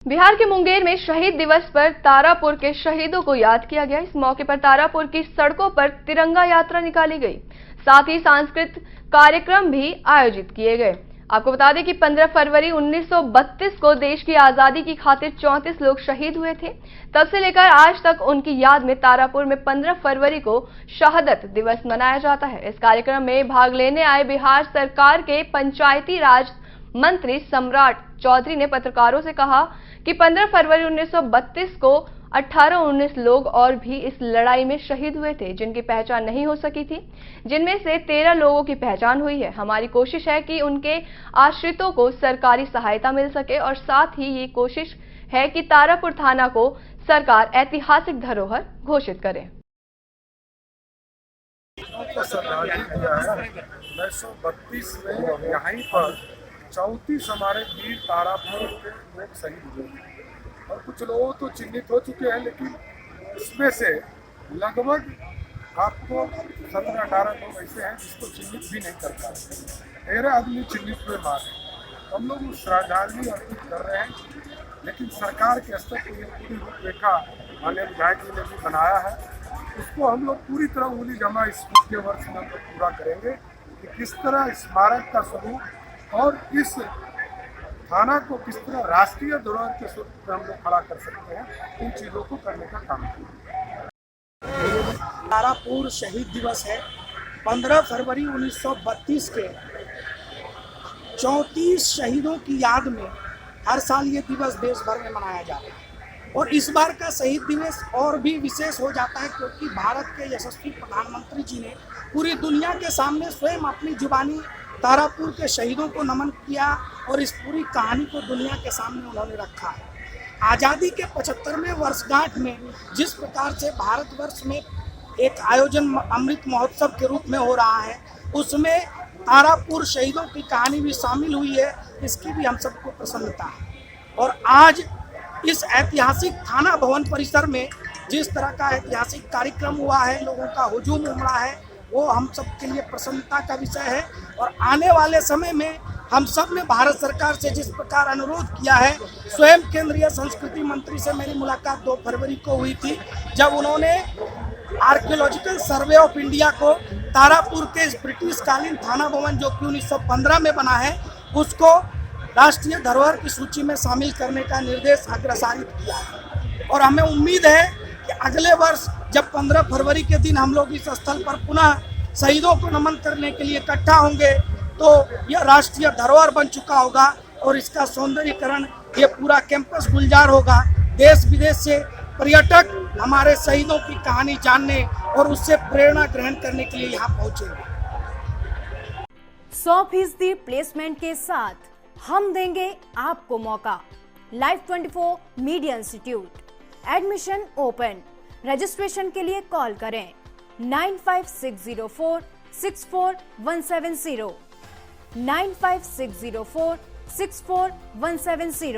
बिहार के मुंगेर में शहीद दिवस पर तारापुर के शहीदों को याद किया गया। इस मौके पर तारापुर की सड़कों पर तिरंगा यात्रा निकाली गई, साथ ही सांस्कृतिक कार्यक्रम भी आयोजित किए गए। आपको बता दें कि 15 फरवरी 1932 को देश की आजादी की खातिर 34 लोग शहीद हुए थे। तब से लेकर आज तक उनकी याद में तारापुर में 15 फरवरी को शहादत दिवस मनाया जाता है। इस कार्यक्रम में भाग लेने आए बिहार सरकार के पंचायती राज मंत्री सम्राट चौधरी ने पत्रकारों से कहा कि 15 फरवरी 1932 को 18-19 लोग और भी इस लड़ाई में शहीद हुए थे, जिनकी पहचान नहीं हो सकी थी, जिनमें से 13 लोगों की पहचान हुई है। हमारी कोशिश है कि उनके आश्रितों को सरकारी सहायता मिल सके और साथ ही ये कोशिश है कि तारापुर थाना को सरकार ऐतिहासिक धरोहर घोषित करे। 1932 में यहीं पर 34 हमारे वीर तारापुर के लोग शहीद हुए और कुछ लोग तो चिन्हित हो चुके हैं, लेकिन इसमें से लगभग आपको 17-18 लोग ऐसे हैं जिसको चिन्हित भी नहीं कर पा रहे। 13 आदमी चिन्हित हुए मारे। हम लोग श्रद्धांजलि अर्पित कर रहे हैं, लेकिन सरकार के स्तर पर पूरी रूपरेखा माननीय विधायक जी ने भी बनाया है। उसको हम लोग पूरी तरह उंगली जमा इस मुख्य वर्ष में हम लोग पूरा करेंगे कि किस तरह स्मारक का स्वरूप और इस थाना को किस तरह राष्ट्रीय धरोहर के स्वरूप में हम लोग खड़ा कर सकते हैं, इन चीज़ों को करने का काम किया। तारापुर शहीद दिवस है। 15 फरवरी 1932 के 34 शहीदों की याद में हर साल ये दिवस देश भर में मनाया जाता है और इस बार का शहीद दिवस और भी विशेष हो जाता है क्योंकि भारत के यशस्वी प्रधानमंत्री जी ने पूरी दुनिया के सामने स्वयं अपनी जुबानी तारापुर के शहीदों को नमन किया और इस पूरी कहानी को दुनिया के सामने उन्होंने रखा है। आज़ादी के 75वें वर्षगांठ में जिस प्रकार से भारतवर्ष में एक आयोजन अमृत महोत्सव के रूप में हो रहा है, उसमें तारापुर शहीदों की कहानी भी शामिल हुई है। इसकी भी हम सबको प्रसन्नता है और आज इस ऐतिहासिक थाना भवन परिसर में जिस तरह का ऐतिहासिक कार्यक्रम हुआ है, लोगों का हुजूम उमड़ा है, वो हम सब के लिए प्रसन्नता का विषय है। और आने वाले समय में हम सब ने भारत सरकार से जिस प्रकार अनुरोध किया है, स्वयं केंद्रीय संस्कृति मंत्री से मेरी मुलाकात 2 फरवरी को हुई थी, जब उन्होंने आर्कियोलॉजिकल सर्वे ऑफ इंडिया को तारापुर के ब्रिटिश कालीन थाना भवन जो कि 1915 में बना है, उसको राष्ट्रीय धरोहर की सूची में शामिल करने का निर्देश अग्रसारित किया है। और हमें उम्मीद है कि अगले वर्ष जब 15 फरवरी के दिन हम लोग इस स्थल पर पुनः शहीदों को नमन करने के लिए इकट्ठा होंगे तो यह राष्ट्रीय धरोहर बन चुका होगा और इसका सौंदर्यीकरण ये पूरा कैंपस गुलजार होगा। देश विदेश से पर्यटक हमारे शहीदों की कहानी जानने और उससे प्रेरणा ग्रहण करने के लिए यहाँ पहुँचेंगे। 100% प्लेसमेंट के साथ हम देंगे आपको मौका। Life 24 media institute, admission open. Registration के लिए कॉल करें 9560464170 9560464170।